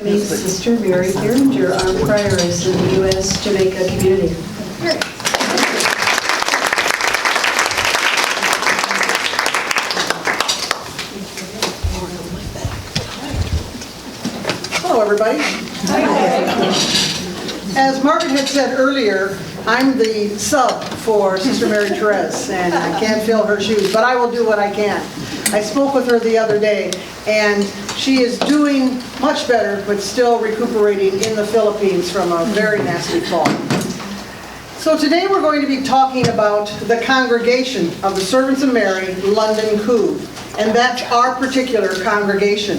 Meet Sister Mary Behringer, our prioress in the U.S. Jamaica community. Hello, everybody. As Margaret had said earlier, I'm the sub for Sister Mary Therese, and I can't fill her shoes, but I will do what I can. I spoke with her the other day, and she is doing much better, but still recuperating in the Philippines from a very nasty fall. So today we're going to be talking about the congregation of the Servants of Mary, London Cuves, and that's our particular congregation.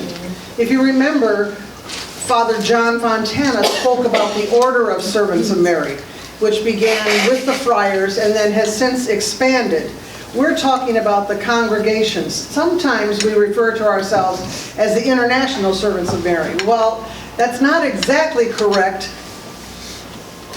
If you remember, Father John Fontana spoke about the Order of Servants of Mary, which began with the friars and then has since expanded. We're talking about the congregations. Sometimes we refer to ourselves as the International Servants of Mary. Well, that's not exactly correct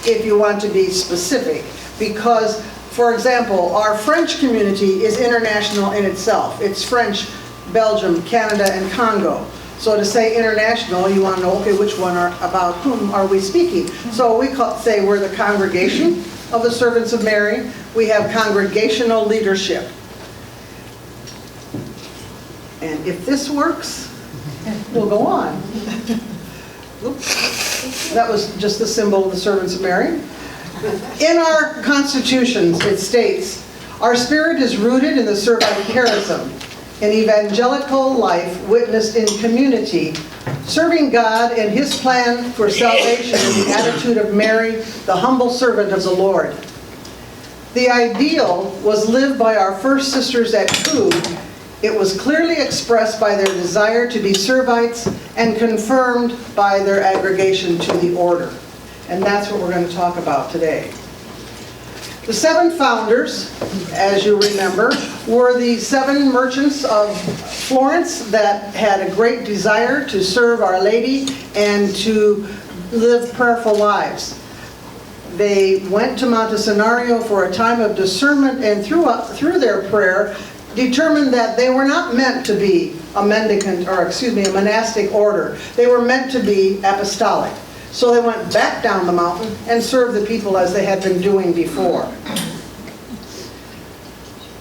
if you want to be specific, because, for example, our French community is international in itself. It's French, Belgium, Canada, and Congo. So to say international, you want to know, okay, which one about whom are we speaking? So we say we're the congregation of the Servants of Mary. We have congregational leadership. And if this works, we'll go on. Oops. That was just the symbol of the Servants of Mary. In our constitutions, it states, our spirit is rooted in the Servite charism, an evangelical life witnessed in community, serving God and His plan for salvation in the attitude of Mary, the humble servant of the Lord. The ideal was lived by our first sisters at Cuves. It was clearly expressed by their desire to be Servites and confirmed by their aggregation to the order. And that's what we're going to talk about today. The 7 founders, as you remember, were the 7 merchants of Florence that had a great desire to serve Our Lady and to live prayerful lives. They went to Monte Scenario for a time of discernment, and through their prayer determined that they were not meant to be a mendicant, or a monastic order. They were meant to be apostolic. So they went back down the mountain and served the people as they had been doing before.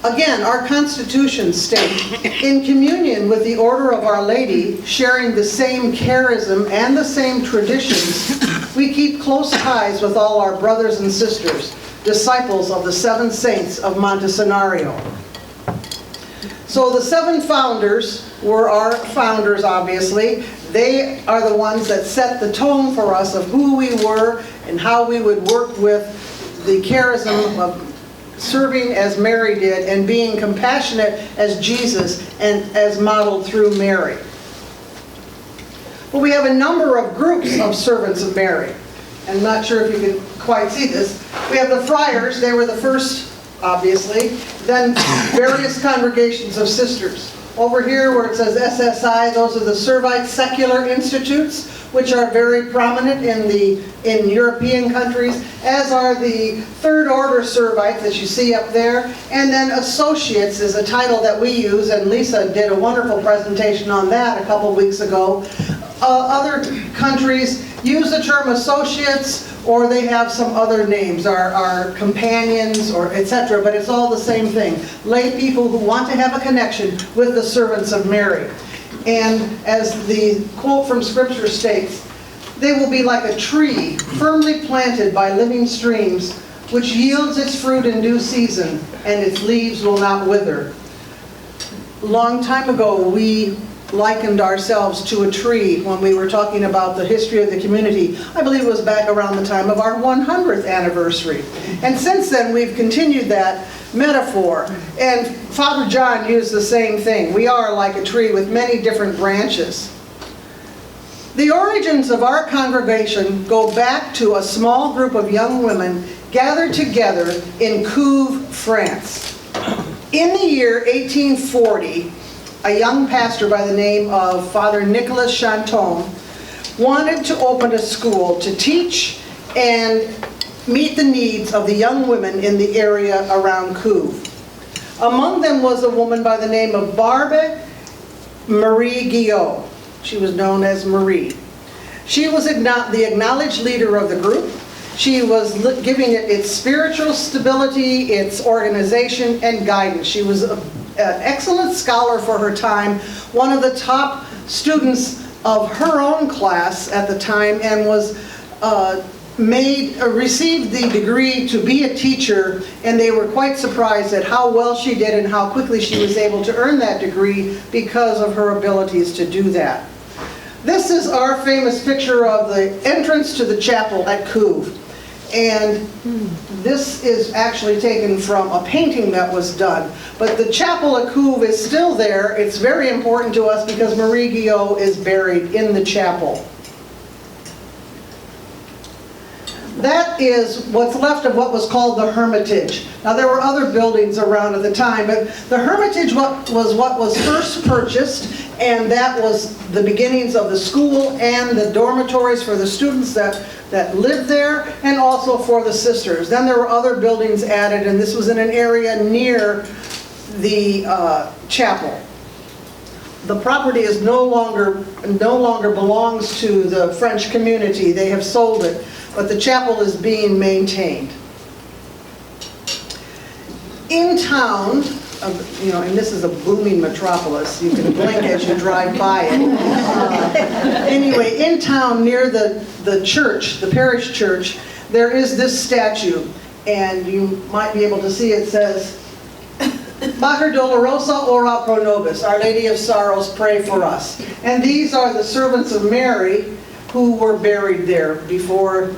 Again, our constitutions state, in communion with the Order of Our Lady, sharing the same charism and the same traditions, we keep close ties with all our brothers and sisters, disciples of the 7 saints of Monte Scenario. So the 7 founders were our founders, obviously. They are the ones that set the tone for us of who we were and how we would work with the charism of serving as Mary did and being compassionate as Jesus and as modeled through Mary. But we have a number of groups of servants of Mary. I'm not sure if you can quite see this. We have the friars. They were the first, obviously. Then various congregations of sisters. Over here where it says SSI, those are the Servite Secular Institutes, which are very prominent in European countries, as are the Third Order Servites that you see up there. And then Associates is a title that we use, and Lisa did a wonderful presentation on that a couple weeks ago. Other countries use the term associates, or they have some other names, our companions, or etc., but it's all the same thing. Lay people who want to have a connection with the servants of Mary. And as the quote from Scripture states, they will be like a tree firmly planted by living streams, which yields its fruit in due season, and its leaves will not wither. A long time ago, we likened ourselves to a tree when we were talking about the history of the community. I believe it was back around the time of our 100th anniversary. And since then, we've continued that metaphor. And Father John used the same thing. We are like a tree with many different branches. The origins of our congregation go back to a small group of young women gathered together in Cuves, France. In the year 1840, a young pastor by the name of Father Nicolas Chanton wanted to open a school to teach and meet the needs of the young women in the area around Cuves. Among them was a woman by the name of Barbe Marie Guillot. She was known as Marie. She was the acknowledged leader of the group. She was giving it its spiritual stability, its organization, and guidance. She was an excellent scholar for her time, one of the top students of her own class at the time, and was received the degree to be a teacher, and they were quite surprised at how well she did and how quickly she was able to earn that degree because of her abilities to do that. This is our famous picture of the entrance to the chapel at Cuves. And this is actually taken from a painting that was done. But the chapel at Cuves is still there. It's very important to us because Marie Guillot is buried in the chapel. That is what's left of what was called the Hermitage. Now there were other buildings around at the time, but the Hermitage was what was first purchased, and that was the beginnings of the school and the dormitories for the students that lived there, and also for the sisters. Then there were other buildings added, and this was in an area near the chapel. The property is no longer belongs to the French community. They have sold it, but the chapel is being maintained. In town, and this is a booming metropolis. You can blink as you drive by it. Anyway, in town near the church, the parish church, there is this statue, and you might be able to see it says, Mater Dolorosa ora pro nobis, Our Lady of Sorrows, pray for us. And these are the servants of Mary who were buried there before,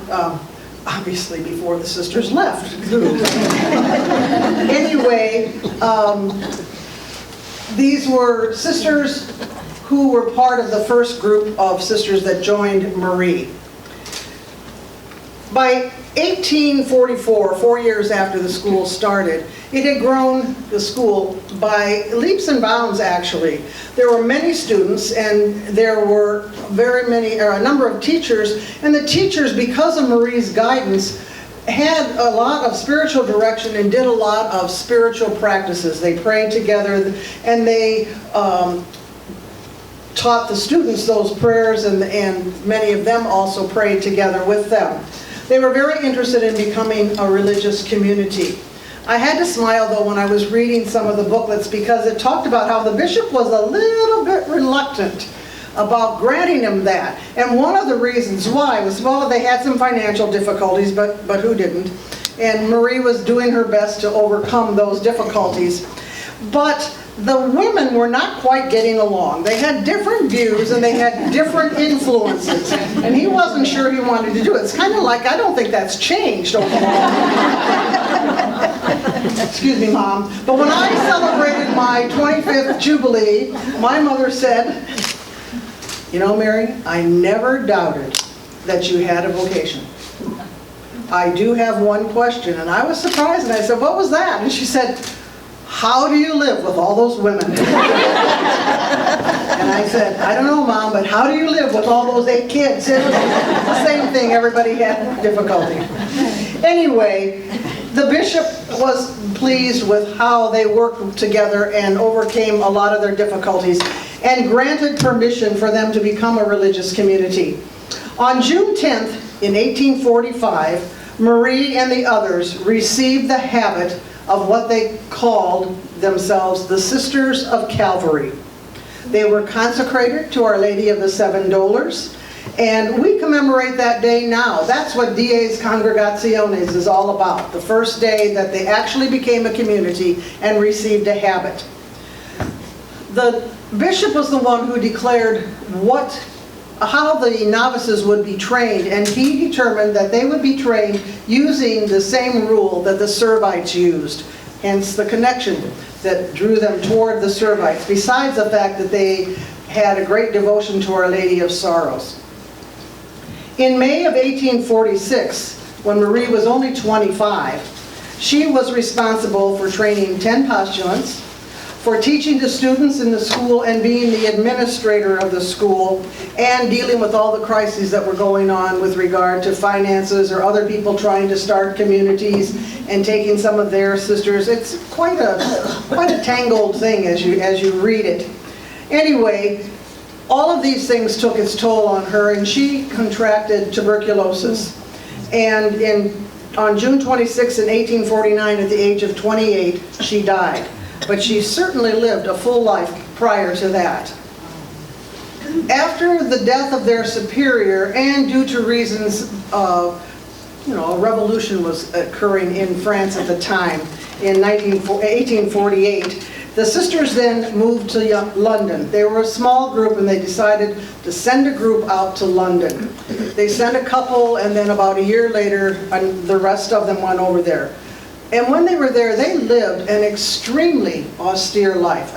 obviously before the sisters left. Anyway, these were sisters who were part of the first group of sisters that joined Marie. By 1844, 4 years after the school started, it had grown, the school, by leaps and bounds actually. There were many students, and there were a number of teachers, and the teachers, because of Marie's guidance, had a lot of spiritual direction and did a lot of spiritual practices. They prayed together, and they taught the students those prayers, and many of them also prayed together with them. They were very interested in becoming a religious community. I had to smile, though, when I was reading some of the booklets, because it talked about how the bishop was a little bit reluctant about granting them that. And one of the reasons why was, well, they had some financial difficulties, but who didn't? And Marie was doing her best to overcome those difficulties. But the women were not quite getting along. They had different views and they had different influences. And he wasn't sure he wanted to do it. It's kind of like, I don't think that's changed overall. Excuse me, Mom. But when I celebrated my 25th Jubilee, my mother said, you know, Mary, I never doubted that you had a vocation. I do have one question. And I was surprised, and I said, what was that? And she said, how do you live with all those women? And I said, I don't know, Mom, but how do you live with all those 8 kids? It was the same thing, everybody had difficulty. Anyway, the bishop was pleased with how they worked together and overcame a lot of their difficulties and granted permission for them to become a religious community. On June 10th, in 1845, Marie and the others received the habit of what they called themselves the Sisters of Calvary. They were consecrated to Our Lady of the Seven Dolours, and we commemorate that day now. That's what Dies Congregationes is all about, the first day that they actually became a community and received a habit. The bishop was the one who declared how the novices would be trained, and he determined that they would be trained using the same rule that the Servites used, hence the connection that drew them toward the Servites, besides the fact that they had a great devotion to Our Lady of Sorrows. In May of 1846, when Marie was only 25, she was responsible for training 10 postulants, for teaching the students in the school and being the administrator of the school, and dealing with all the crises that were going on with regard to finances or other people trying to start communities and taking some of their sisters. It's quite a tangled thing as you read it. Anyway, All of these things took its toll on her, and she contracted tuberculosis. And on June 26, in 1849, at the age of 28, she died. But she certainly lived a full life prior to that. After the death of their superior, and due to reasons of, a revolution was occurring in France at the time, in 1848, the sisters then moved to London. They were a small group, and they decided to send a group out to London. They sent a couple, and then about a year later, the rest of them went over there. And when they were there, they lived an extremely austere life.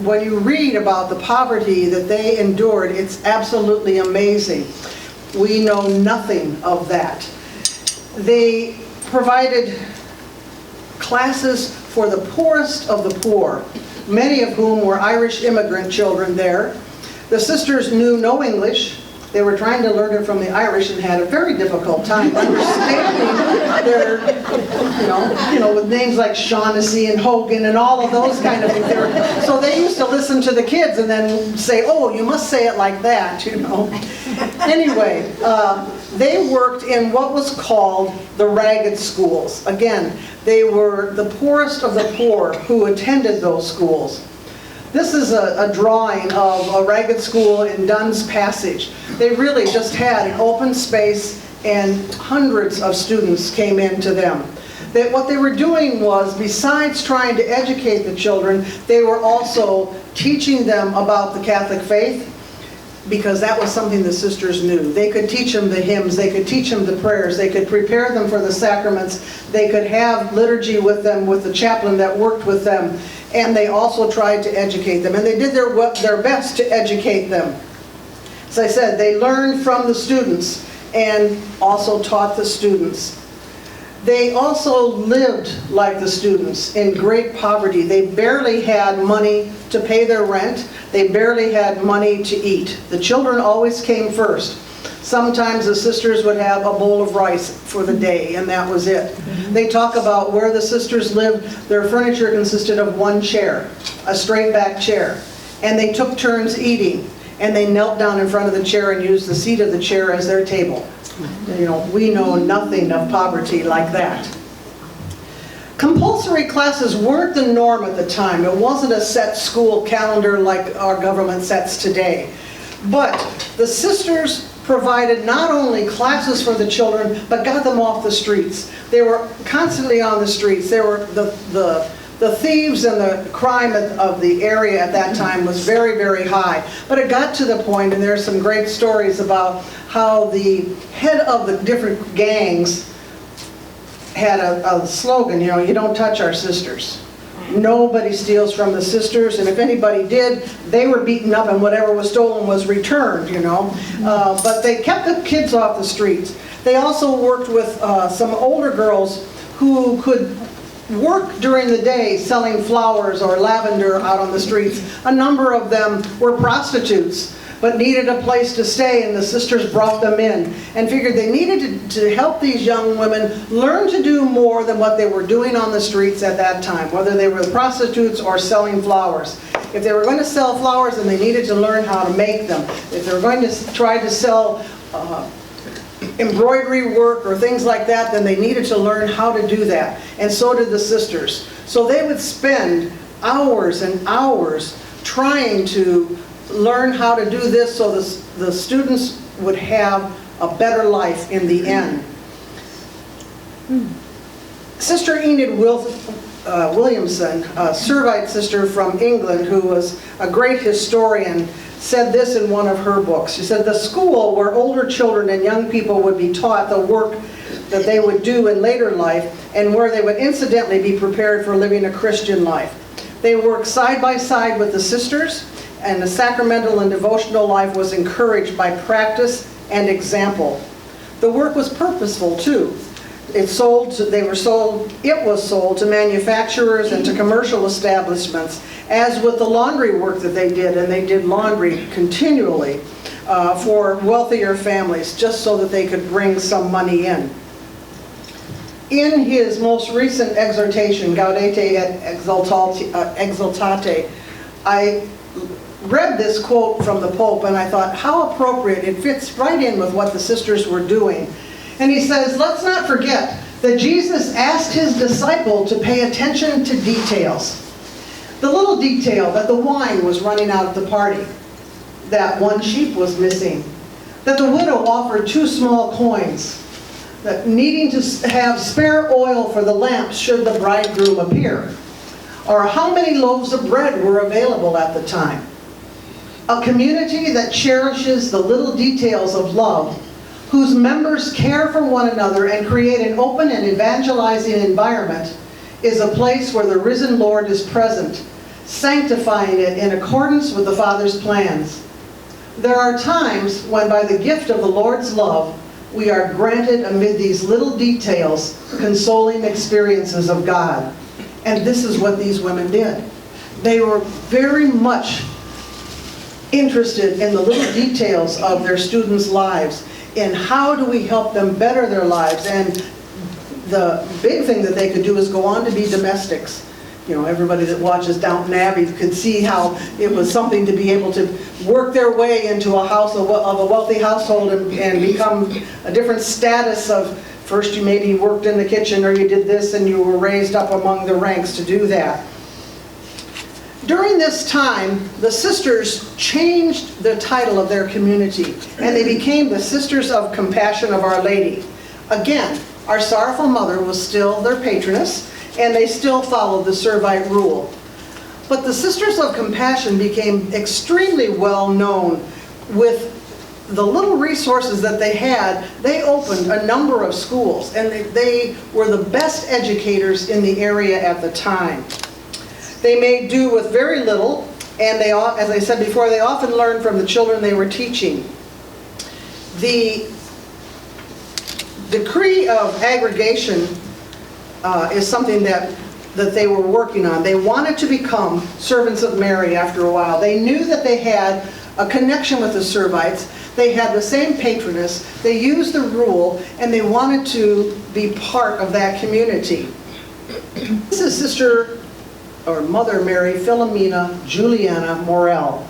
When you read about the poverty that they endured, it's absolutely amazing. We know nothing of that. They provided classes for the poorest of the poor, many of whom were Irish immigrant children there. The sisters knew no English. They were trying to learn it from the Irish and had a very difficult time understanding their, with names like Shaughnessy and Hogan and all of those kind of things. So they used to listen to the kids and then say, oh, you must say it like that, Anyway, they worked in what was called the ragged schools. Again, they were the poorest of the poor who attended those schools. This is a drawing of a ragged school in Dunn's Passage. They really just had an open space, and hundreds of students came into them. What they were doing was, besides trying to educate the children, they were also teaching them about the Catholic faith, because that was something the sisters knew. They could teach them the hymns, they could teach them the prayers, they could prepare them for the sacraments, they could have liturgy with them, with the chaplain that worked with them, and they also tried to educate them. And they did their best to educate them. As I said, they learned from the students and also taught the students. They also lived like the students in great poverty. They barely had money to pay their rent. They barely had money to eat. The children always came first. Sometimes the sisters would have a bowl of rice for the day, and that was it. They talk about where the sisters lived. Their furniture consisted of one chair, a straight back chair. And they took turns eating, and they knelt down in front of the chair and used the seat of the chair as their table. We know nothing of poverty like that. Compulsory classes weren't the norm at the time. It wasn't a set school calendar like our government sets today. But the sisters provided not only classes for the children, but got them off the streets. They were constantly on the streets. They were the thieves and the crime of the area at that time was very, very high. But it got to the point, and there are some great stories about how the head of the different gangs had a slogan, you don't touch our sisters. Nobody steals from the sisters, and if anybody did, they were beaten up and whatever was stolen was returned, But they kept the kids off the streets. They also worked with some older girls who could work during the day selling flowers or lavender out on the streets. A number of them were prostitutes, but needed a place to stay, and the sisters brought them in and figured they needed to help these young women learn to do more than what they were doing on the streets at that time, whether they were prostitutes or selling flowers. If they were going to sell flowers, then they needed to learn how to make them. If they were going to try to sell embroidery work or things like that, then they needed to learn how to do that. And so did the sisters. So they would spend hours and hours trying to learn how to do this so the students would have a better life in the end. Sister Enid Williamson, a Servite sister from England who was a great historian, said this in one of her books. She said, the school where older children and young people would be taught the work that they would do in later life, and where they would incidentally be prepared for living a Christian life. They worked side by side with the sisters, and the sacramental and devotional life was encouraged by practice and example. The work was purposeful too. It was sold to manufacturers and to commercial establishments, as with the laundry work that they did, and they did laundry continually for wealthier families, just so that they could bring some money in. In his most recent exhortation, Gaudete et Exultate, I read this quote from the Pope, and I thought, how appropriate. It fits right in with what the sisters were doing. And he says, let's not forget that Jesus asked his disciple to pay attention to details. The little detail that the wine was running out at the party, that one sheep was missing, that the widow offered 2 small coins, that needing to have spare oil for the lamps should the bridegroom appear, or how many loaves of bread were available at the time. A community that cherishes the little details of love, whose members care for one another and create an open and evangelizing environment, is a place where the risen Lord is present, sanctifying it in accordance with the Father's plans. There are times when by the gift of the Lord's love, we are granted amid these little details, consoling experiences of God. And this is what these women did. They were very much interested in the little details of their students' lives, in how do we help them better their lives. And the big thing that they could do is go on to be domestics. You know, everybody that watches Downton Abbey could see how it was something to be able to work their way into a house of a wealthy household and become a different status of, first you maybe worked in the kitchen or you did this and you were raised up among the ranks to do that. During this time, the sisters changed the title of their community and they became the Sisters of Compassion of Our Lady. Again, our sorrowful mother was still their patroness, and they still followed the Servite rule. But the Sisters of Compassion became extremely well known. With the little resources that they had, they opened a number of schools, and they were the best educators in the area at the time. They made do with very little, and they, as I said before, they often learned from the children they were teaching. The decree of aggregation is something that they were working on. They wanted to become servants of Mary after a while. They knew that they had a connection with the Servites. They had the same patroness. They used the rule, and they wanted to be part of that community. This is Sister or Mother Mary Philomena Juliana Morel.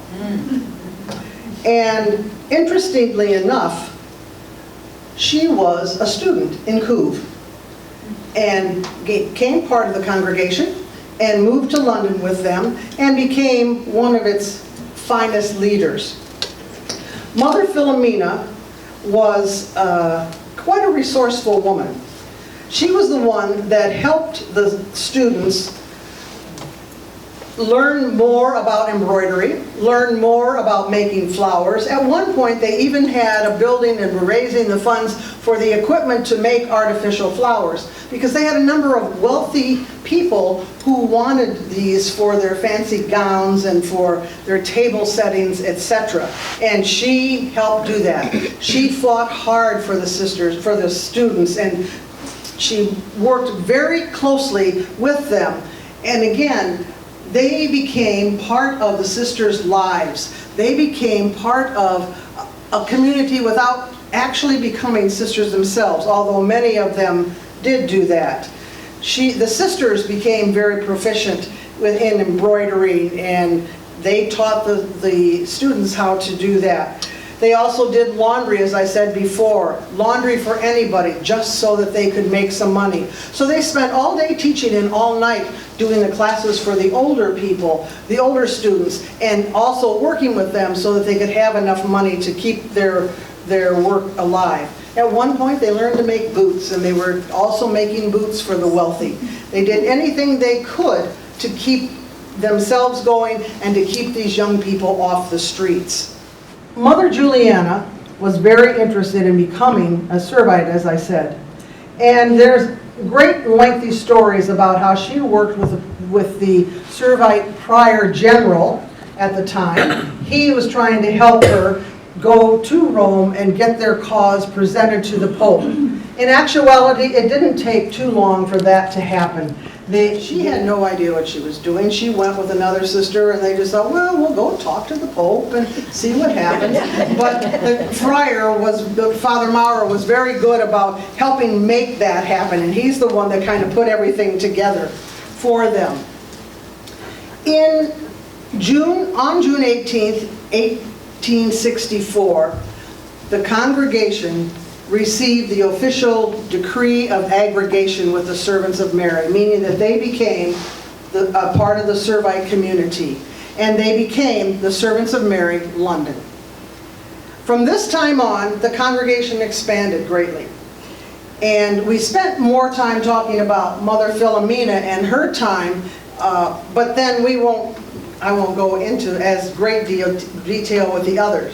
And interestingly enough, she was a student in Cuves and became part of the congregation and moved to London with them and became one of its finest leaders. Mother Philomena was quite a resourceful woman. She was the one that helped the students learn more about embroidery, learn more about making flowers. At one point, they even had a building and were raising the funds for the equipment to make artificial flowers, because they had a number of wealthy people who wanted these for their fancy gowns and for their table settings, etc. And she helped do that. She fought hard for the sisters, for the students, and she worked very closely with them. And again, they became part of the sisters' lives. They became part of a community without actually becoming sisters themselves, although many of them did do that. The sisters became very proficient in embroidery, and they taught the students how to do that. They also did laundry, as I said before, laundry for anybody, just so that they could make some money. So they spent all day teaching and all night doing the classes for the older people, the older students, and also working with them so that they could have enough money to keep their work alive. At one point, they learned to make boots, and they were also making boots for the wealthy. They did anything they could to keep themselves going and to keep these young people off the streets. Mother Juliana was very interested in becoming a Servite, as I said. And there's great lengthy stories about how she worked with the Servite prior general at the time. He was trying to help her go to Rome and get their cause presented to the Pope. In actuality, it didn't take too long for that to happen. She had no idea what she was doing. She went with another sister, and they just thought, well, we'll go talk to the Pope and see what happens. But the friar Father Maurer was very good about helping make that happen, and he's the one that kind of put everything together for them. In On June 18th, 1864, the congregation received the official decree of aggregation with the Servants of Mary, meaning that they became a part of the Servite community, and they became the Servants of Mary, London. From this time on, the congregation expanded greatly. And we spent more time talking about Mother Philomena and her time, but then I won't go into as great detail with the others.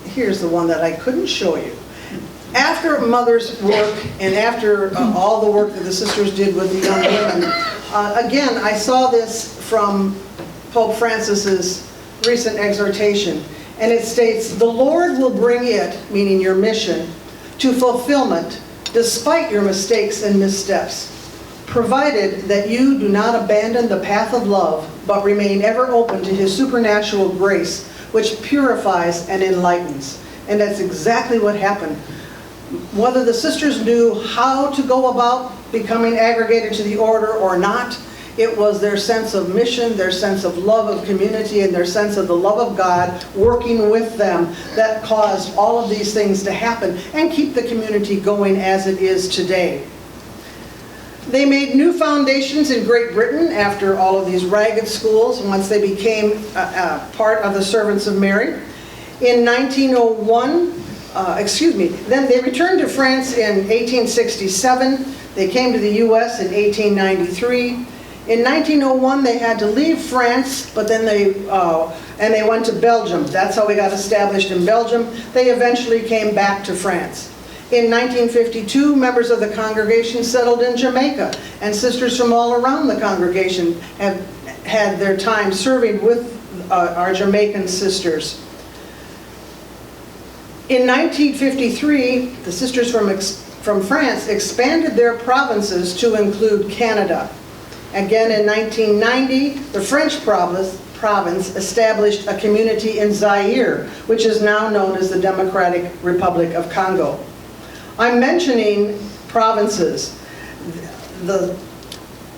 Here's the one that I couldn't show you. After Mother's work and after all the work that the sisters did with the young women, again, I saw this from Pope Francis's recent exhortation, and it states, "The Lord will bring it," meaning your mission, "to fulfillment despite your mistakes and missteps, provided that you do not abandon the path of love, but remain ever open to His supernatural grace, which purifies and enlightens." And that's exactly what happened. Whether the sisters knew how to go about becoming aggregated to the order or not, it was their sense of mission, their sense of love of community, and their sense of the love of God working with them that caused all of these things to happen and keep the community going as it is today. They made new foundations in Great Britain after all of these ragged schools, once they became part of the Servants of Mary. In 1901, then they returned to France in 1867. They came to the U.S. in 1893. In 1901, they had to leave France, but then they went to Belgium. That's how we got established in Belgium. They eventually came back to France. In 1952, members of the congregation settled in Jamaica, and sisters from all around the congregation have had their time serving with our Jamaican sisters. In 1953, the sisters from France expanded their provinces to include Canada. Again, in 1990, the French province established a community in Zaire, which is now known as the Democratic Republic of Congo. I'm mentioning provinces.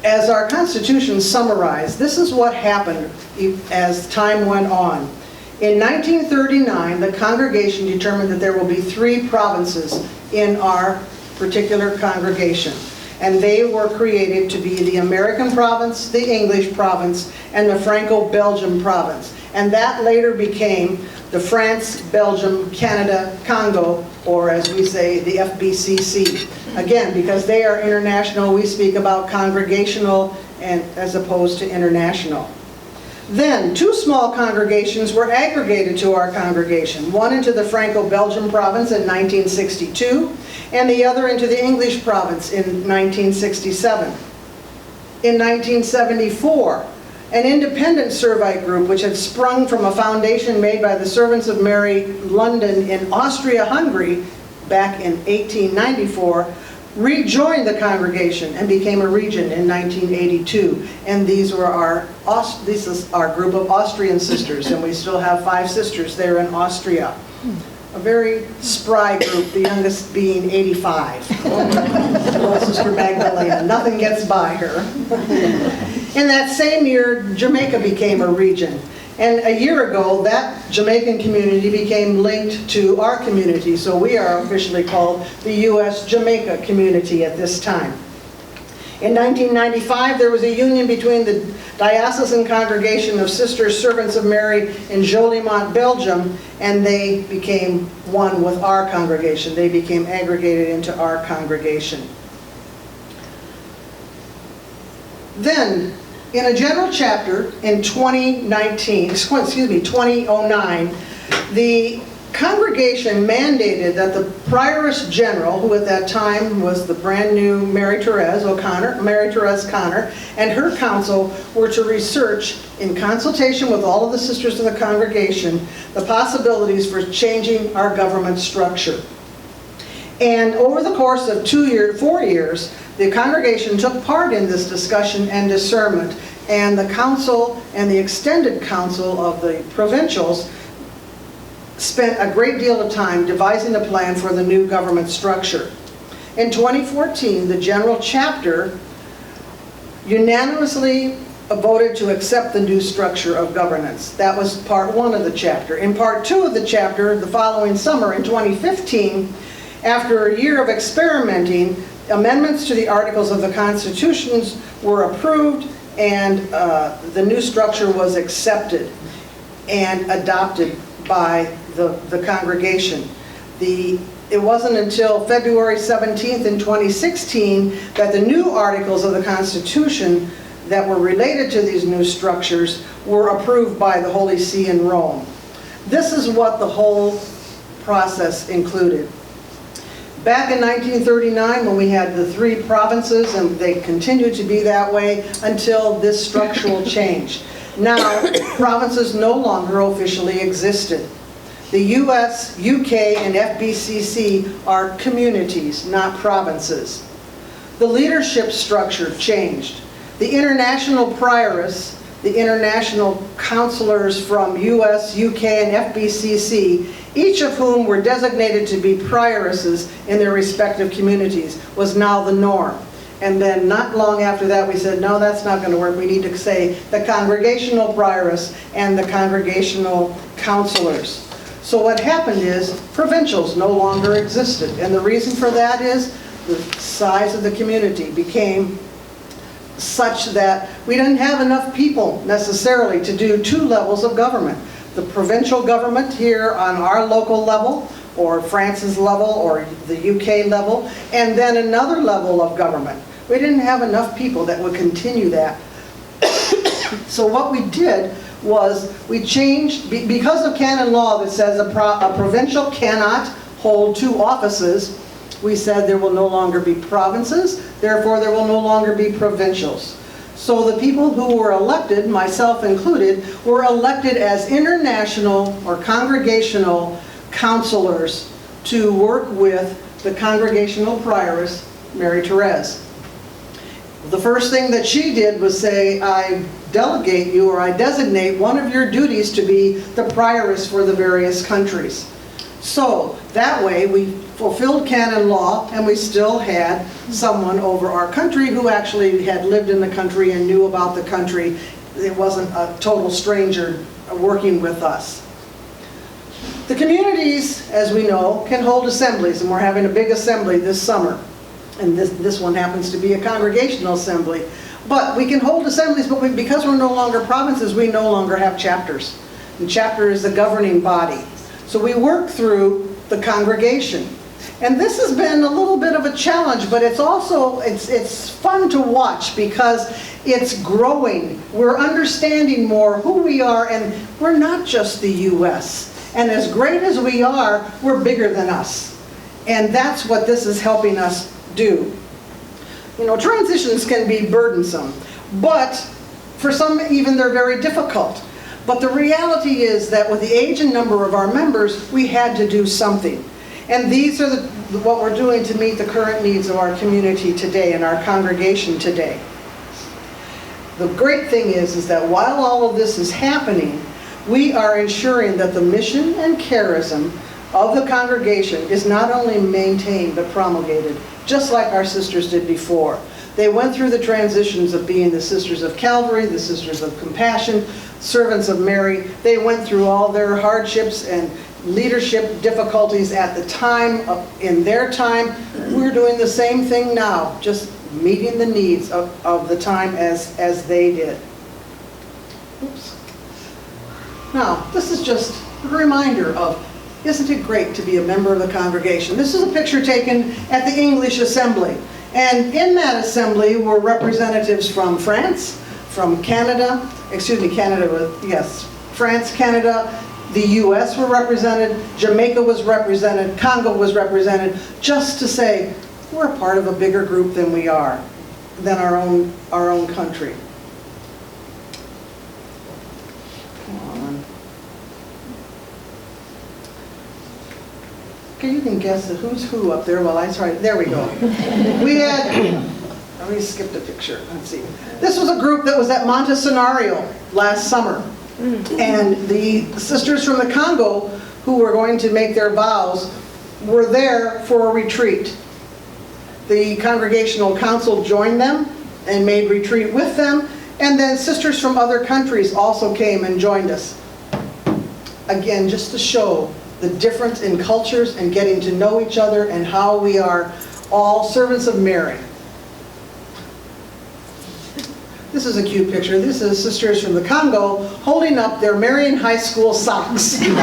As our Constitution summarized, this is what happened as time went on. In 1939, the congregation determined that there will be 3 provinces in our particular congregation. And they were created to be the American province, the English province, and the Franco-Belgian province. And that later became the France, Belgium, Canada, Congo, or as we say, the FBCC. Again, because they are international, we speak about congregational and as opposed to international. Then, 2 small congregations were aggregated to our congregation, one into the Franco-Belgian province in 1962, and the other into the English province in 1967. In 1974, an independent Servite group, which had sprung from a foundation made by the Servants of Mary London in Austria-Hungary back in 1894, rejoined the congregation and became a region in 1982. And this is our group of Austrian sisters, and we still have 5 sisters there in Austria. A very spry group, the youngest being 85. Little Sister Magdalena, nothing gets by her. In that same year, Jamaica became a region. And a year ago, that Jamaican community became linked to our community, so we are officially called the U.S. Jamaica community at this time. In 1995, there was a union between the Diocesan Congregation of Sisters Servants of Mary in Joliemont, Belgium, and they became one with our congregation. They became aggregated into our congregation. Then, in a general chapter in 2009, the congregation mandated that the Prioress General, who at that time was the brand new Mary Therese Connor, and her council were to research, in consultation with all of the sisters of the congregation, the possibilities for changing our government structure. And over the course of 4 years, the congregation took part in this discussion and discernment, and the council and the extended council of the provincials spent a great deal of time devising a plan for the new government structure. In 2014, the general chapter unanimously voted to accept the new structure of governance. That was part 1 of the chapter. In part 2 of the chapter, the following summer in 2015, after a year of experimenting, amendments to the Articles of the Constitution were approved, and the new structure was accepted and adopted by the congregation. It wasn't until February 17th in 2016 that the new Articles of the Constitution that were related to these new structures were approved by the Holy See in Rome. This is what the whole process included. Back in 1939, when we had the 3 provinces, and they continued to be that way until this structural change. Now, provinces no longer officially existed. The US, UK, and FBCC are communities, not provinces. The leadership structure changed. The international priorists, the international counselors from US, UK, and FBCC, each of whom were designated to be prioresses in their respective communities, was now the norm. And then not long after that we said, no, that's not going to work. We need to say the congregational priorists and the congregational counselors. So what happened is provincials no longer existed. And the reason for that is the size of the community became such that we didn't have enough people necessarily to do 2 levels of government. The provincial government here on our local level, or France's level, or the UK level, and then another level of government. We didn't have enough people that would continue that. So what we did was we changed, because of canon law that says a provincial cannot hold 2 offices, we said there will no longer be provinces, therefore there will no longer be provincials. So the people who were elected, myself included, were elected as international or congregational counselors to work with the congregational prioress, Mary Therese. The first thing that she did was say, I delegate you, or I designate one of your duties to be the prioress for the various countries. So that way we fulfilled canon law, and we still had someone over our country who actually had lived in the country and knew about the country. It wasn't a total stranger working with us. The communities, as we know, can hold assemblies, and we're having a big assembly this summer. And this one happens to be a congregational assembly. But we can hold assemblies, but because we're no longer provinces, we no longer have chapters. And chapter is the governing body. So we work through the congregation. And this has been a little bit of a challenge, but it's also, it's fun to watch because it's growing. We're understanding more who we are, and we're not just the US. And as great as we are, we're bigger than us. And that's what this is helping us do. You know, transitions can be burdensome, but for some even they're very difficult. But the reality is that with the age and number of our members, we had to do something. And these are what we're doing to meet the current needs of our community today and our congregation today. The great thing is that while all of this is happening, we are ensuring that the mission and charism of the congregation is not only maintained but promulgated, just like our sisters did before. They went through the transitions of being the Sisters of Calvary, the Sisters of Compassion, Servants of Mary. They went through all their hardships and leadership difficulties at the time, in their time. We're doing the same thing now, just meeting the needs of the time as they did. Oops. Now, this is just a reminder of, isn't it great to be a member of the congregation? This is a picture taken at the English Assembly. And in that assembly were representatives from France, from Canada, France, Canada, the US were represented, Jamaica was represented, Congo was represented, just to say, we're a part of a bigger group than we are, than our own country. Okay, you can guess the who's who up there while I try. There we go. We had, let me skip the picture. Let's see. This was a group that was at Monte Scenario last summer. And the sisters from the Congo who were going to make their vows were there for a retreat. The Congregational Council joined them and made retreat with them, And then sisters from other countries also came and joined us. Again, just to show the difference in cultures and getting to know each other and how we are all servants of Mary. This is a cute picture. This is sisters from the Congo holding up their Marian High School socks. Mary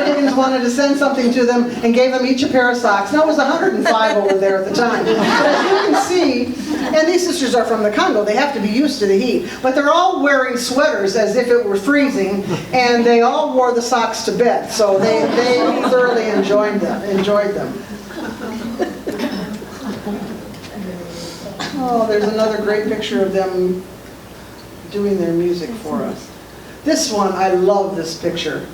Higgins wanted to send something to them and gave them each a pair of socks. Now it was 105 over there at the time. But as you can see, and these sisters are from the Congo, they have to be used to the heat, but they're all wearing sweaters as if it were freezing, and they all wore the socks to bed, so they thoroughly enjoyed them. Oh, there's another great picture of them doing their music for us. This one, I love this picture.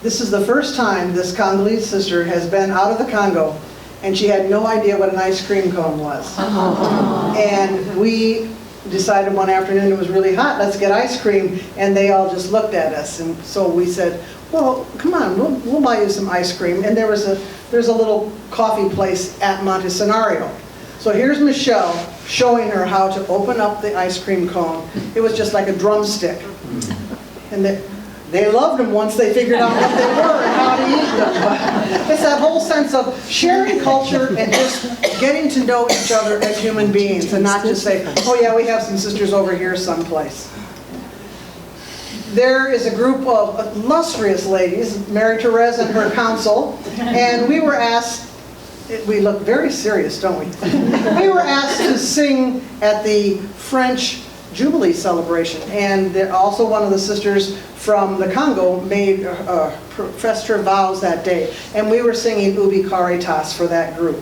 This is the first time this Congolese sister has been out of the Congo, and she had no idea what an ice cream cone was. And we decided one afternoon it was really hot, let's get ice cream, and they all just looked at us. And so we said, well, come on, we'll buy you some ice cream. And there's a little coffee place at Montesinario. So here's Michelle showing her how to open up the ice cream cone. It was just like a drumstick. And they loved them once they figured out what they were and how to eat them. But it's that whole sense of sharing culture and just getting to know each other as human beings and not just say, oh yeah, we have some sisters over here someplace. There is a group of illustrious ladies, Mary Therese and her council, and we were asked, we look very serious, don't we? We were asked to sing at the French Jubilee celebration, and also one of the sisters from the Congo professed her vows that day, and we were singing Ubi Caritas for that group.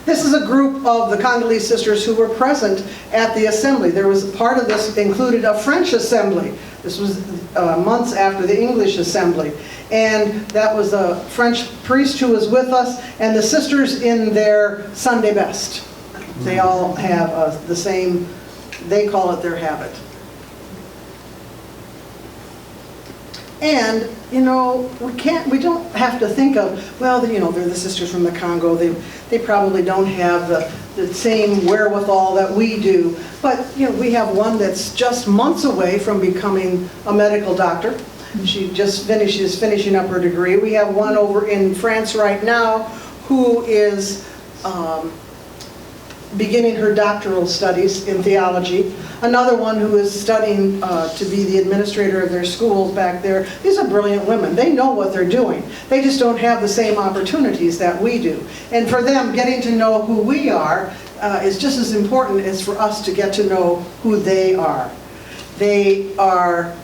This is a group of the Congolese sisters who were present at the assembly. There was part of this included a French assembly. This was months after the English assembly. And that was a French priest who was with us, and the sisters in their Sunday best. They all have the same, they call it their habit. And, you know, we don't have to think of, well, you know, they're the sisters from the Congo. They probably don't have the same wherewithal that we do. But, you know, we have one that's just months away from becoming a medical doctor. She just finishing up her degree. We have one over in France right now who is beginning her doctoral studies in theology. Another one who is studying to be the administrator of their schools back there. These are brilliant women. They know what they're doing. They just don't have the same opportunities that we do. And for them, getting to know who we are is just as important as for us to get to know who they are. They are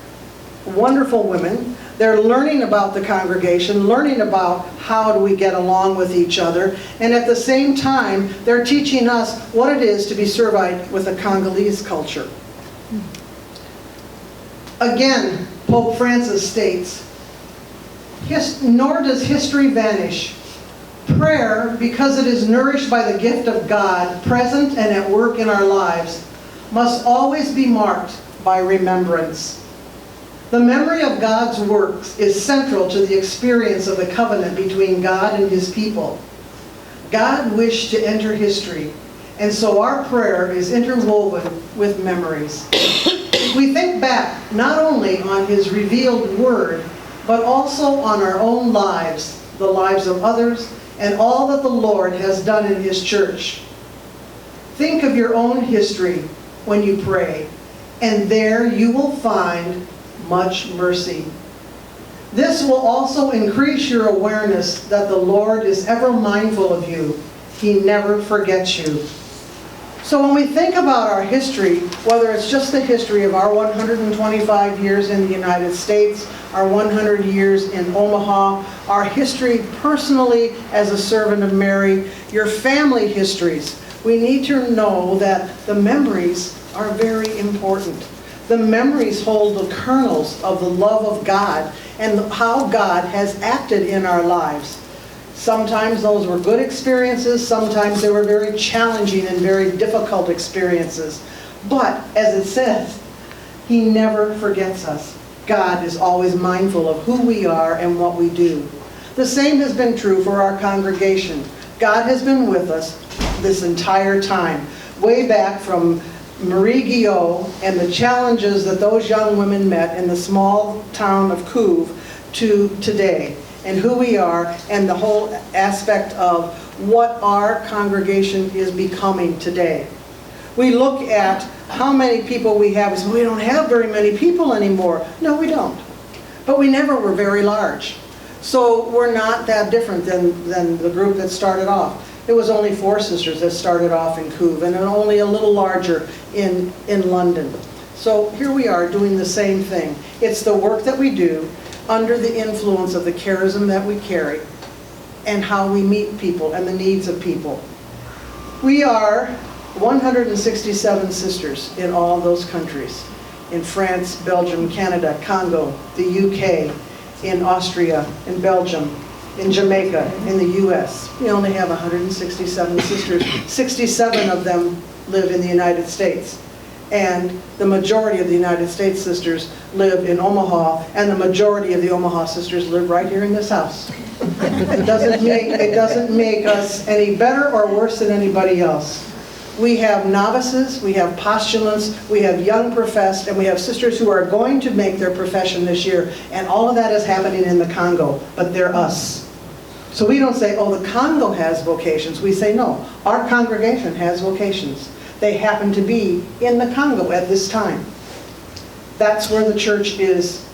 wonderful women. They're learning about the congregation, learning about how do we get along with each other, and at the same time, they're teaching us what it is to be servite with a Congolese culture. Again, Pope Francis states, nor does history vanish. Prayer, because it is nourished by the gift of God, present and at work in our lives, must always be marked by remembrance. The memory of God's works is central to the experience of the covenant between God and His people. God wished to enter history, and so our prayer is interwoven with memories. We think back not only on His revealed word, but also on our own lives, the lives of others, and all that the Lord has done in His church. Think of your own history when you pray, and there you will find much mercy. This will also increase your awareness that the Lord is ever mindful of you. He never forgets you. So when we think about our history, whether it's just the history of our 125 years in the United States, our 100 years in Omaha, our history personally as a servant of Mary, your family histories, we need to know that the memories are very important. The memories hold the kernels of the love of God and how God has acted in our lives. Sometimes those were good experiences, sometimes they were very challenging and very difficult experiences. But, as it says, He never forgets us. God is always mindful of who we are and what we do. The same has been true for our congregation. God has been with us this entire time. way back from Marie Guillot and the challenges that those young women met in the small town of Cuves to today, and who we are, and the whole aspect of what our congregation is becoming today. We look at how many people we have, and say, we don't have very many people anymore. No, we don't. But we never were very large. So we're not that different than the group that started off. It was only 4 sisters that started off in Cuves, and only a little larger in London. So here we are doing the same thing. It's the work that we do under the influence of the charism that we carry and how we meet people and the needs of people. We are 167 sisters in all those countries. In France, Belgium, Canada, Congo, the UK, in Austria, in Belgium, in Jamaica, in the US. We only have 167 sisters. 67 of them live in the United States. And the majority of the United States sisters live in Omaha, and the majority of the Omaha sisters live right here in this house. It doesn't make us any better or worse than anybody else. We have novices, we have postulants, we have young professed, and we have sisters who are going to make their profession this year, and all of that is happening in the Congo, but they're us. So we don't say, oh, the Congo has vocations. We say, no, our congregation has vocations. They happen to be in the Congo at this time. That's where the church is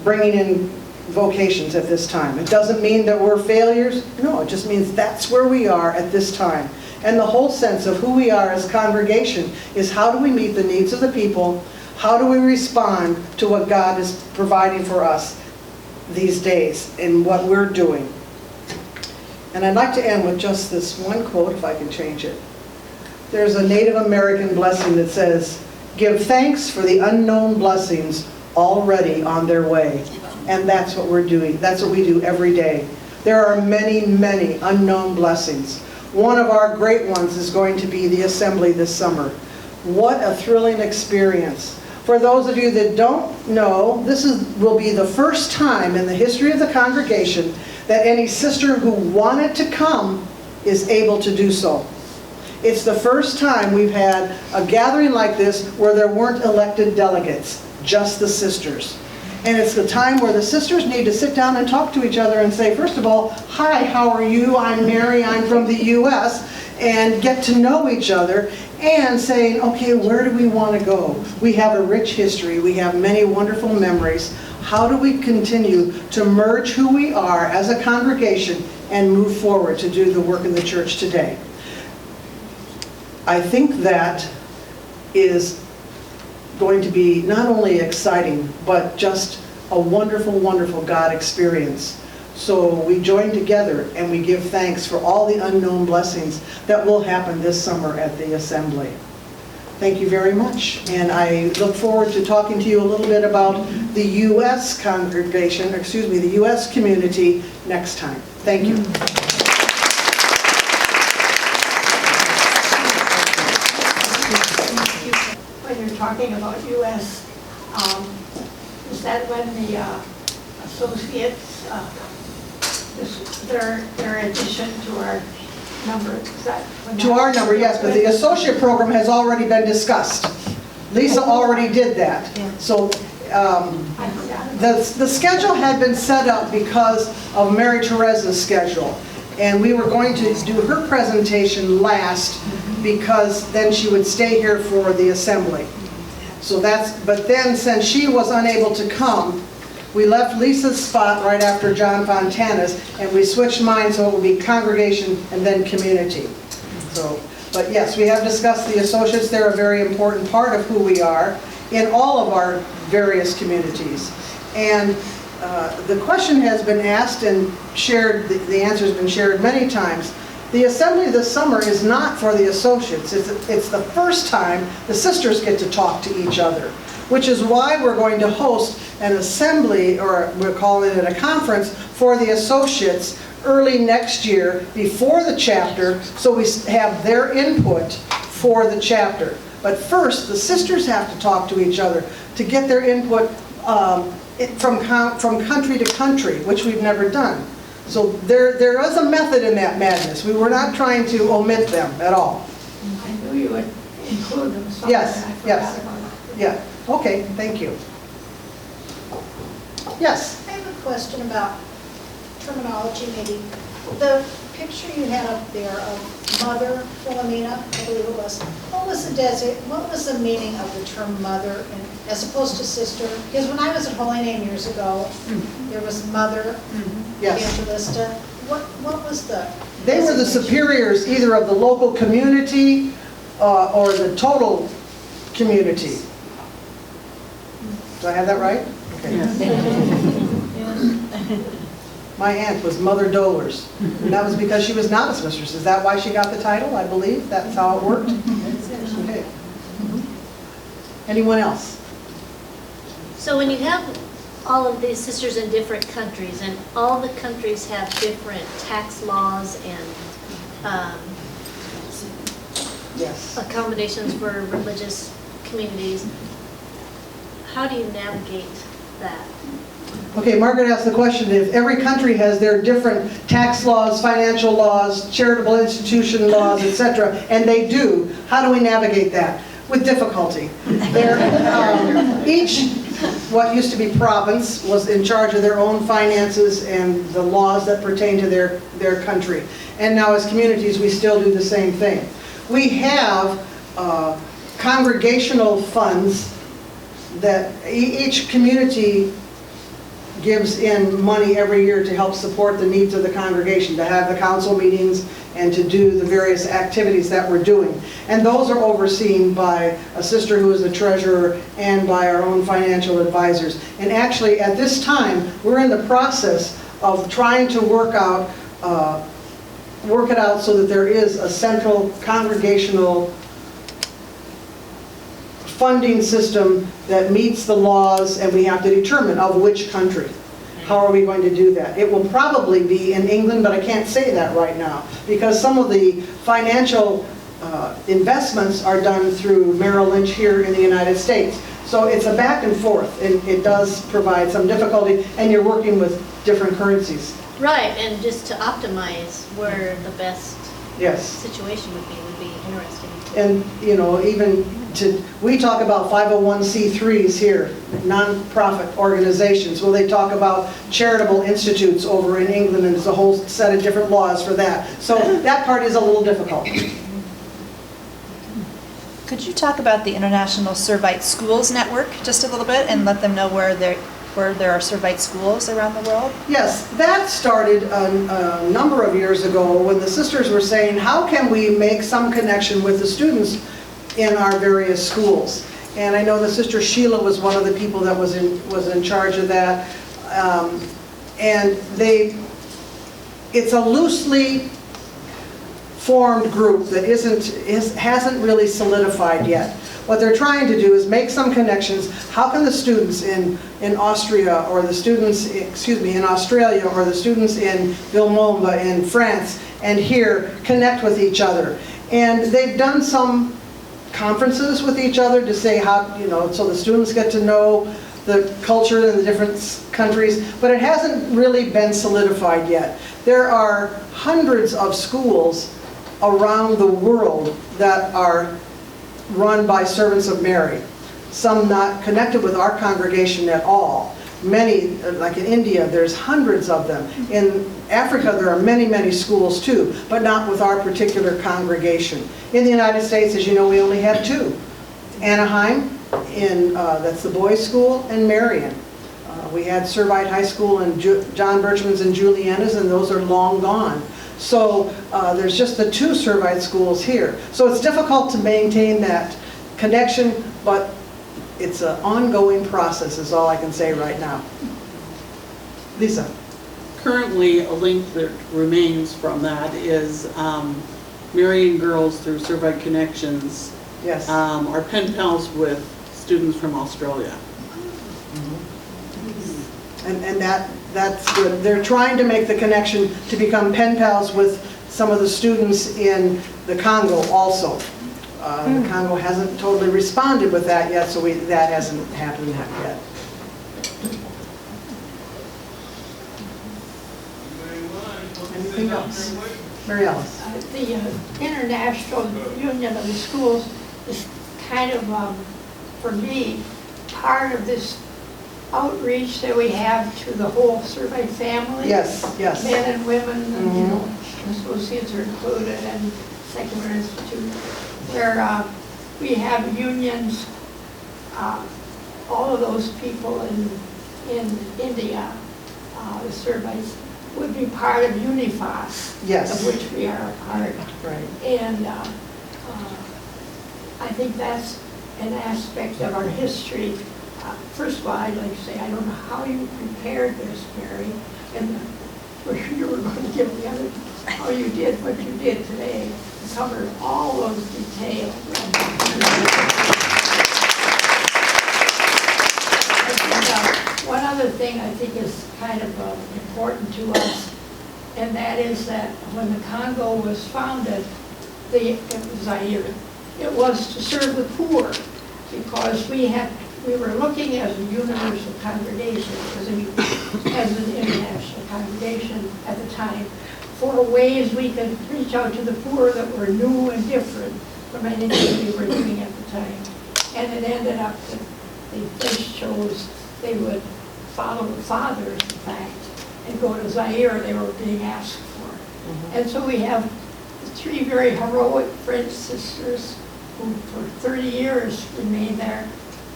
bringing in vocations at this time. It doesn't mean that we're failures. No, it just means that's where we are at this time. And the whole sense of who we are as a congregation is how do we meet the needs of the people? How do we respond to what God is providing for us these days in what we're doing? And I'd like to end with just this one quote, if I can change it. There's a Native American blessing that says, "Give thanks for the unknown blessings already on their way." And that's what we're doing. That's what we do every day. There are many, many unknown blessings. One of our great ones is going to be the assembly this summer. What a thrilling experience. For those of you that don't know, this will be the first time in the history of the congregation that any sister who wanted to come is able to do so. It's the first time we've had a gathering like this where there weren't elected delegates, just the sisters. And it's the time where the sisters need to sit down and talk to each other and say, first of all, hi, how are you? I'm Mary, I'm from the US, and get to know each other, and saying, okay, where do we want to go? We have a rich history, we have many wonderful memories. How do we continue to merge who we are as a congregation and move forward to do the work in the church today? I think that is going to be not only exciting, but just a wonderful, wonderful God experience. So we join together and we give thanks for all the unknown blessings that will happen this summer at the assembly. Thank you very much. And I look forward to talking to you a little bit about the U.S. congregation, excuse me, the U.S. community next time. Thank you. When you're talking about U.S., is that when the associates, their addition to our number, is that when To our number, yes, but the associate program has already been discussed. Lisa already did that. So I forgot. the schedule had been set up because of Mary Teresa's schedule. And we were going to do her presentation last because then she would stay here for the assembly. So but then since she was unable to come, we left Lisa's spot right after John Fontana's, and we switched mine so it would be congregation and then community. So, but yes, we have discussed the associates. They're a very important part of who we are in all of our various communities. And the question has been asked and shared, the answer has been shared many times. The assembly this summer is not for the associates. It's the first time the sisters get to talk to each other, which is why we're going to host an assembly, or we're calling it a conference, for the associates early next year before the chapter, so we have their input for the chapter. But first, the sisters have to talk to each other to get their input from country to country, which we've never done. So there is a method in that madness. We were not trying to omit them at all. I knew you would include them somewhere. Yes, I forgot yes. about it. Yeah, okay, thank you. Yes, I have a question about terminology, maybe. The picture you had up there of Mother Philomena, I believe it was, what was the meaning of the term mother as opposed to sister? Because when I was at Holy Name years ago, there was Mother yes. Evangelista. What was the? They were the superiors either of the local community or the total community. Do I have that right? Okay. My aunt was Mother Dolers, and that was because she was novice mistress. Is that why she got the title? I believe that's how it worked. Okay. Anyone else? So when you have all of these sisters in different countries, and all the countries have different tax laws and Yes. accommodations for religious communities, how do you navigate that? Okay, Margaret asked the question, if every country has their different tax laws, financial laws, charitable institution laws, etc., and they do, how do we navigate that? With difficulty. Each, what used to be province, was in charge of their own finances and the laws that pertain to their country. And now as communities, we still do the same thing. We have congregational funds that each community gives in money every year to help support the needs of the congregation, to have the council meetings and to do the various activities that we're doing. And those are overseen by a sister who is the treasurer and by our own financial advisors. And actually at this time, we're in the process of trying to work it out so that there is a central congregational funding system that meets the laws, and we have to determine of which country. How are we going to do that? It will probably be in England, but I can't say that right now, because some of the financial investments are done through Merrill Lynch here in the United States. So it's a back and forth, and it does provide some difficulty, and you're working with different currencies. Right, and just to optimize where the best Yes. situation would be interesting. And, you know, we talk about 501c3s here, non-profit organizations. Well, they talk about charitable institutes over in England, and there's a whole set of different laws for that. So that part is a little difficult. Could you talk about the International Servite Schools Network just a little bit and let them know where there are Servite schools around the world? Yes, that started a number of years ago when the sisters were saying, how can we make some connection with the students in our various schools? And I know the sister Sheila was one of the people that was in charge of that. And it's a loosely formed group that hasn't really solidified yet. What they're trying to do is make some connections. How can the students in Austria, or the students, in Australia, or the students in Villemomble in France and here connect with each other? And they've done some conferences with each other to say how, so the students get to know the culture in the different countries, but it hasn't really been solidified yet. There are hundreds of schools around the world that are run by servants of Mary. Some not connected with our congregation at all. Many, like in India, there's hundreds of them. In Africa, there are many, many schools too, but not with our particular congregation. In the United States, as you know, we only have two. Anaheim, that's the boys' school, and Marion. We had Servite High School and John Birchman's and Juliana's, and those are long gone. So there's just the two Servite schools here. So it's difficult to maintain that connection, but it's an ongoing process is all I can say right now. Lisa. Currently, a link that remains from that is Marian girls through Servite Connections Yes. are pen pals with students from Australia. And that's good. They're trying to make the connection to become pen pals with some of the students in the Congo also. The Congo hasn't totally responded with that yet, so that hasn't happened yet. Anything else? Mary Alice. The International Union of the Schools is kind of, for me, part of this outreach that we have to the whole Servite family. Yes, yes. Men and women, and, you know, associates are included, and secular institute, where we have unions, all of those people in India, the Servites, would be part of Unifas, Yes. of which we are a part. Right. And I think that's an aspect of our history. First of all, I'd like to say, I don't know how you prepared this, Mary, and you were going to give the other, how you did what you did today, to cover all those details. One other thing I think is kind of important to us, and that is that when the Congo was founded, it was Zaire, it was to serve the poor, because we were looking as a universal congregation, as an international congregation at the time, for ways we could reach out to the poor that were new and different from anything we were doing at the time. And it ended up that they first chose they would follow the fathers, in fact, and go to Zaire they were being asked for. And so we have 3 very heroic French sisters who for 30 years remained there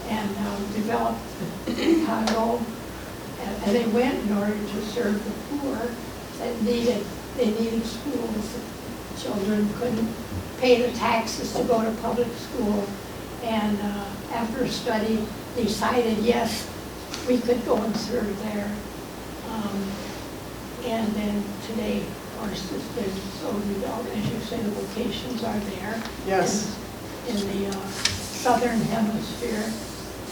and developed Congo. And they went in order to serve the poor that needed schools. The children couldn't pay the taxes to go to public school. And after a study, decided, yes, we could go and serve there. And then today, of course, so as you say, the locations are there. Yes. In the southern hemisphere.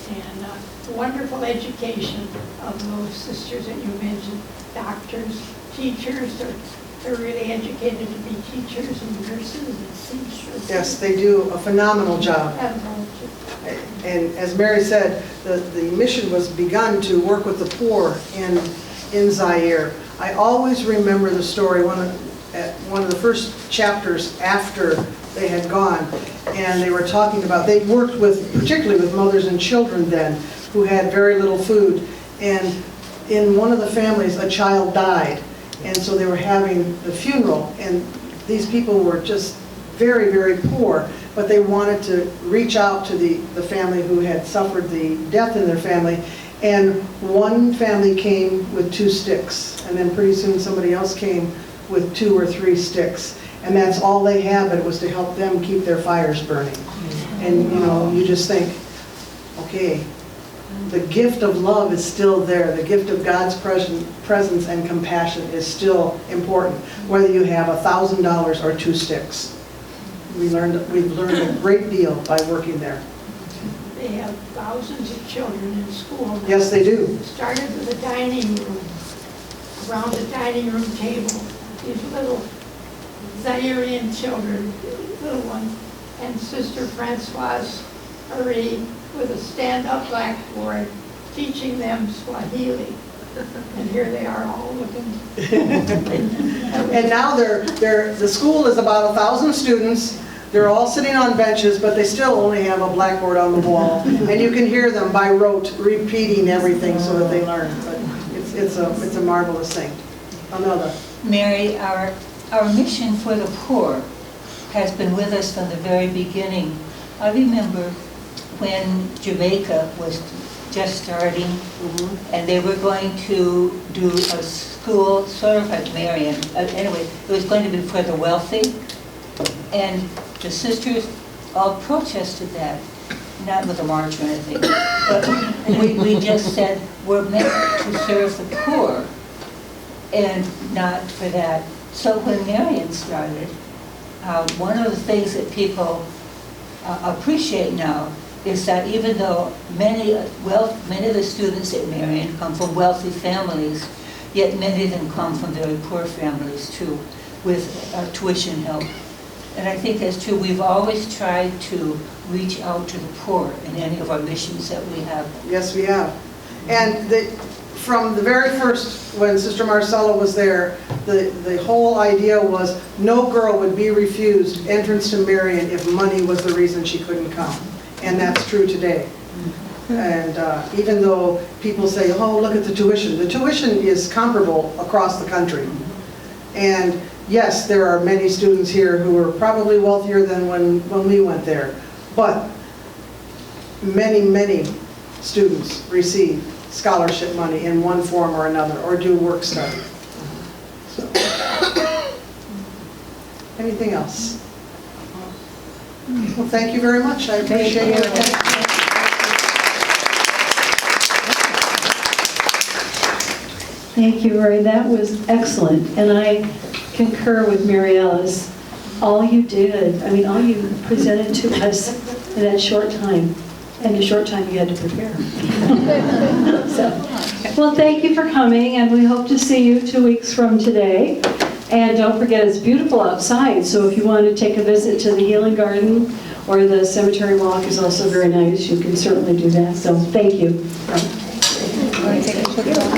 And wonderful education of those sisters that you mentioned, doctors, teachers, they're really educated to be teachers and nurses and seamstresses. Yes, they do a phenomenal job. And as Mary said, the mission was begun to work with the poor in Zaire. I always remember the story, one of the first chapters after they had gone, and they were talking about, they worked particularly with mothers and children then, who had very little food. And in one of the families, a child died, and so they were having the funeral, and these people were just very, very poor, but they wanted to reach out to the family who had suffered the death in their family. And one family came with 2 sticks, and then pretty soon somebody else came with 2 or 3 sticks. And that's all they had, but it was to help them keep their fires burning. And you know, you just think, okay, the gift of love is still there. The gift of God's presence and compassion is still important, whether you have $1,000 or 2 sticks. We've learned a great deal by working there. They have thousands of children in school now. Yes, they do. It started with a dining room, around the dining room table, these little Zairean children, little ones, and Sister Francoise Marie with a stand-up blackboard teaching them Swahili. And here they are all looking. And now the school is about 1,000 students. They're all sitting on benches, but they still only have a blackboard on the wall. And you can hear them by rote repeating everything so that they learn. But it's a marvelous thing. Another. Mary, our mission for the poor has been with us from the very beginning. I remember when Jamaica was just starting, and they were going to do a school, sort of like Marion. Anyway, it was going to be for the wealthy, and the sisters all protested that, not with a march or anything, but we just said we're meant to serve the poor, and not for that. So when Marion started, one of the things that people appreciate now is that even though many of the students at Marion come from wealthy families, yet many of them come from very poor families too, with tuition help. And I think that's true. We've always tried to reach out to the poor in any of our missions that we have. Yes, we have. And from the very first, when Sister Marcella was there, the whole idea was no girl would be refused entrance to Marian if money was the reason she couldn't come. And that's true today. And even though people say, oh, look at the tuition is comparable across the country. And yes, there are many students here who are probably wealthier than when we went there. But many, many students receive scholarship money in one form or another, or do work study. So. Anything else? Well, thank you very much. I appreciate your attention. Thank you, Rory. That was excellent. And I concur with Mary Alice. All you did, I mean, all you presented to us in that short time, and the short time you had to prepare. So, well, thank you for coming, and we hope to see you 2 weeks from today. And don't forget, it's beautiful outside, so if you want to take a visit to the Healing Garden or the Cemetery Walk is also very nice, you can certainly do that. So thank you. Want to take a picture?